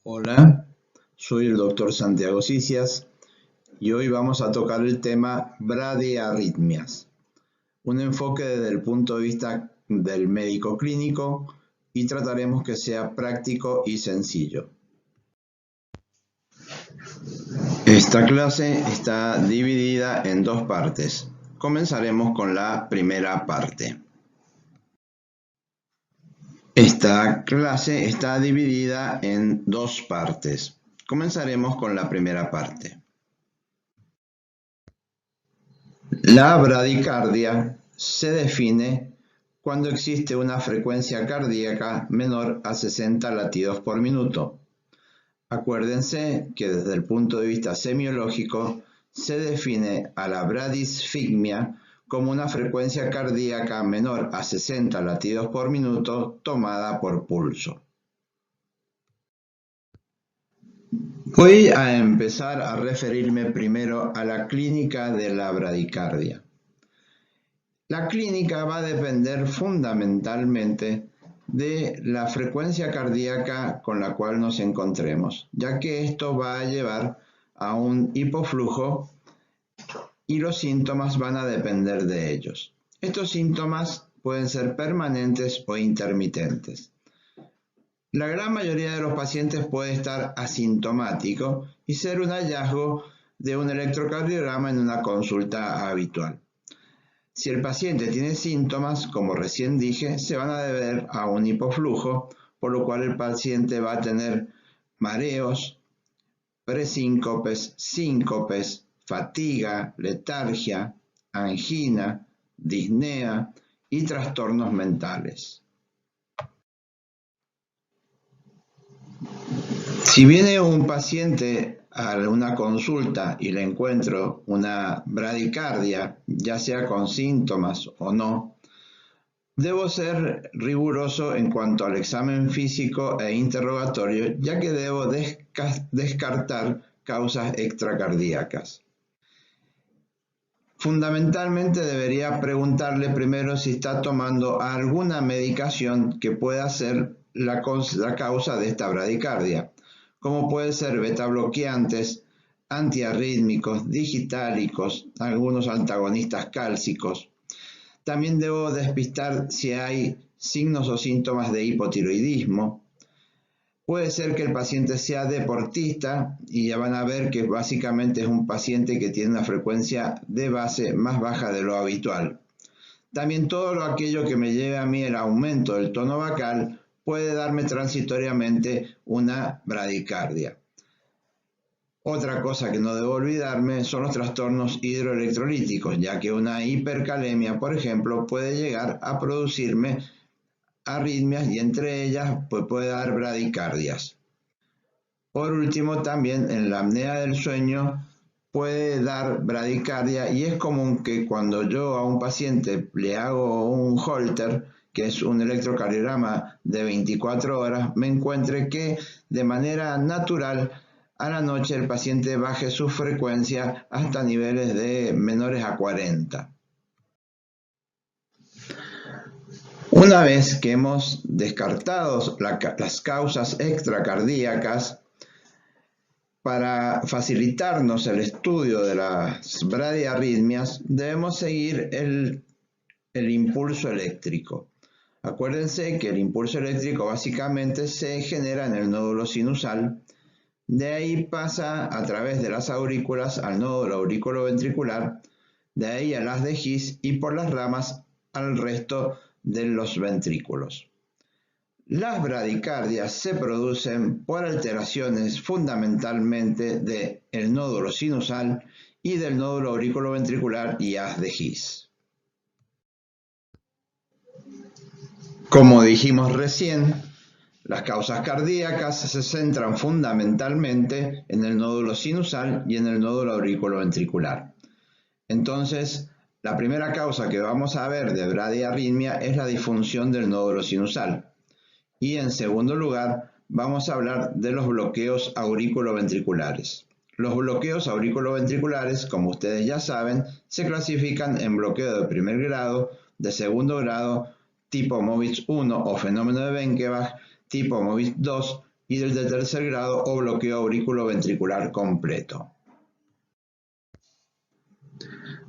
Hola, soy el doctor Santiago Cicias y hoy vamos a tocar el tema bradiarritmias, un enfoque desde el punto de vista del médico clínico y trataremos que sea práctico y sencillo. Esta clase está dividida en dos partes. Comenzaremos con la primera parte. Esta clase está dividida en dos partes. Comenzaremos con la primera parte. La bradicardia se define cuando existe una frecuencia cardíaca menor a 60 latidos por minuto. Acuérdense que desde el punto de vista semiológico se define a la bradisfigmia como una frecuencia cardíaca menor a 60 latidos por minuto tomada por pulso. Voy a empezar a referirme primero a la clínica de la bradicardia. La clínica va a depender fundamentalmente de la frecuencia cardíaca con la cual nos encontremos, ya que esto va a llevar a un hipoflujo y los síntomas van a depender de ellos. Estos síntomas pueden ser permanentes o intermitentes. La gran mayoría de los pacientes puede estar asintomático y ser un hallazgo de un electrocardiograma en una consulta habitual. Si el paciente tiene síntomas, como recién dije, se van a deber a un hipoflujo, por lo cual el paciente va a tener mareos, presíncopes, síncopes, fatiga, letargia, angina, disnea y trastornos mentales. Si viene un paciente a una consulta y le encuentro una bradicardia, ya sea con síntomas o no, debo ser riguroso en cuanto al examen físico e interrogatorio, ya que debo descartar causas extracardíacas. Fundamentalmente debería preguntarle primero si está tomando alguna medicación que pueda ser la causa de esta bradicardia, como puede ser betabloqueantes, antiarrítmicos, digitálicos, algunos antagonistas cálcicos. También debo despistar si hay signos o síntomas de hipotiroidismo. Puede ser que el paciente sea deportista y ya van a ver que básicamente es un paciente que tiene una frecuencia de base más baja de lo habitual. También todo aquello que me lleve a mí el aumento del tono vacal puede darme transitoriamente una bradicardia. Otra cosa que no debo olvidarme son los trastornos hidroelectrolíticos, ya que una hipercalemia, por ejemplo, puede llegar a producirme arritmias y entre ellas puede dar bradicardias. Por último, también en la apnea del sueño puede dar bradicardia y es común que cuando yo a un paciente le hago un Holter, que es un electrocardiograma de 24 horas, me encuentre que de manera natural a la noche el paciente baje su frecuencia hasta niveles de menores a 40. Una vez que hemos descartado las causas extracardíacas, para facilitarnos el estudio de las bradiarritmias, debemos seguir el impulso eléctrico. Acuérdense que el impulso eléctrico básicamente se genera en el nódulo sinusal, de ahí pasa a través de las aurículas al nódulo auriculoventricular, de ahí a las de His y por las ramas al resto de los ventrículos. Las bradicardias se producen por alteraciones fundamentalmente del nódulo sinusal y del nódulo auriculoventricular y haz de His. Como dijimos recién, las causas cardíacas se centran fundamentalmente en el nódulo sinusal y en el nódulo auriculoventricular. Entonces, la primera causa que vamos a ver de bradiarritmia es la disfunción del nódulo sinusal. Y en segundo lugar, vamos a hablar de los bloqueos auriculoventriculares. Los bloqueos auriculoventriculares, como ustedes ya saben, se clasifican en bloqueo de primer grado, de segundo grado, tipo Movitz 1 o fenómeno de Benkebach, tipo Movitz 2, y del de tercer grado o bloqueo auriculoventricular completo.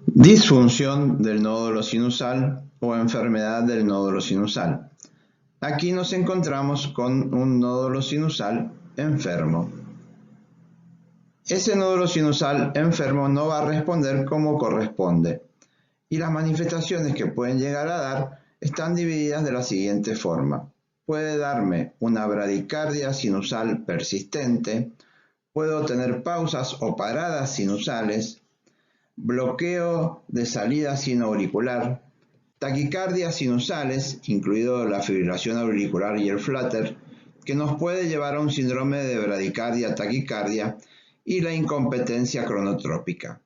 Disfunción del nódulo sinusal o enfermedad del nódulo sinusal. Aquí nos encontramos con un nódulo sinusal enfermo. Ese nódulo sinusal enfermo no va a responder como corresponde y las manifestaciones que pueden llegar a dar están divididas de la siguiente forma. Puede darme una bradicardia sinusal persistente, puedo tener pausas o paradas sinusales, bloqueo de salida sinoauricular, taquicardias sinusales, incluido la fibrilación auricular y el flutter, que nos puede llevar a un síndrome de bradicardia-taquicardia y la incompetencia cronotrópica.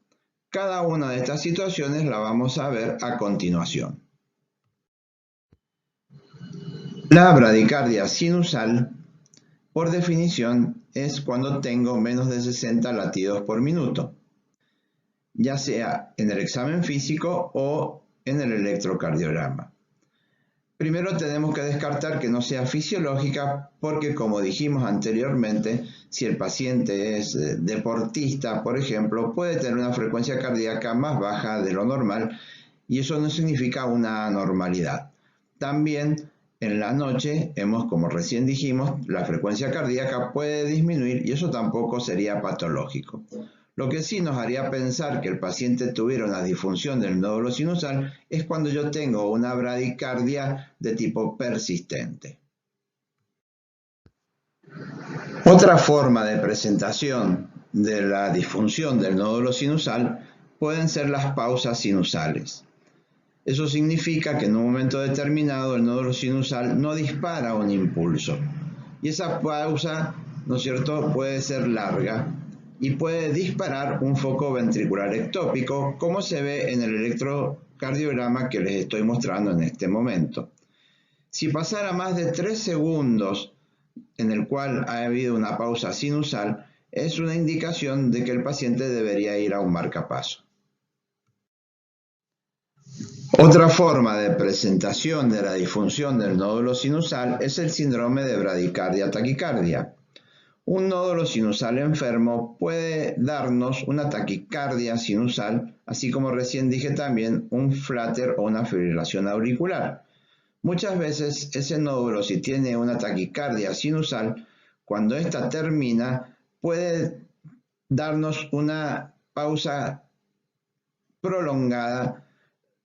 Cada una de estas situaciones la vamos a ver a continuación. La bradicardia sinusal, por definición, es cuando tengo menos de 60 latidos por minuto, ya sea en el examen físico o en el electrocardiograma. Primero tenemos que descartar que no sea fisiológica porque, como dijimos anteriormente, si el paciente es deportista, por ejemplo, puede tener una frecuencia cardíaca más baja de lo normal y eso no significa una anormalidad. También en la noche, como recién dijimos, la frecuencia cardíaca puede disminuir y eso tampoco sería patológico. Lo que sí nos haría pensar que el paciente tuviera una disfunción del nódulo sinusal es cuando yo tengo una bradicardia de tipo persistente. Otra forma de presentación de la disfunción del nódulo sinusal pueden ser las pausas sinusales. Eso significa que en un momento determinado el nódulo sinusal no dispara un impulso y esa pausa, ¿no es cierto?, puede ser larga y puede disparar un foco ventricular ectópico, como se ve en el electrocardiograma que les estoy mostrando en este momento. Si pasara más de 3 segundos en el cual ha habido una pausa sinusal, es una indicación de que el paciente debería ir a un marcapaso. Otra forma de presentación de la disfunción del nódulo sinusal es el síndrome de bradicardia-taquicardia. Un nódulo sinusal enfermo puede darnos una taquicardia sinusal, así como recién dije también un flutter o una fibrilación auricular. Muchas veces ese nódulo, si tiene una taquicardia sinusal, cuando ésta termina, puede darnos una pausa prolongada,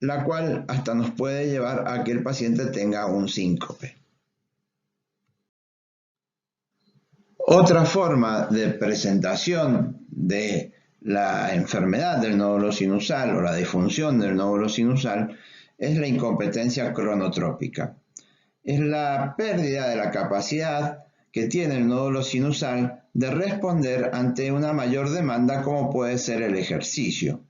la cual hasta nos puede llevar a que el paciente tenga un síncope. Otra forma de presentación de la enfermedad del nódulo sinusal o la disfunción del nódulo sinusal es la incompetencia cronotrópica. Es la pérdida de la capacidad que tiene el nódulo sinusal de responder ante una mayor demanda como puede ser el ejercicio.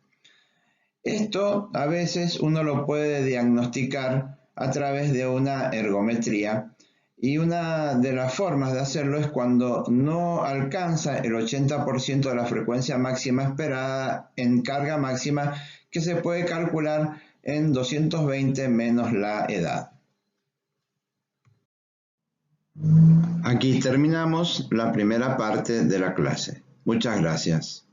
Esto a veces uno lo puede diagnosticar a través de una ergometría. Y una de las formas de hacerlo es cuando no alcanza el 80% de la frecuencia máxima esperada en carga máxima, que se puede calcular en 220 menos la edad. Aquí terminamos la primera parte de la clase. Muchas gracias.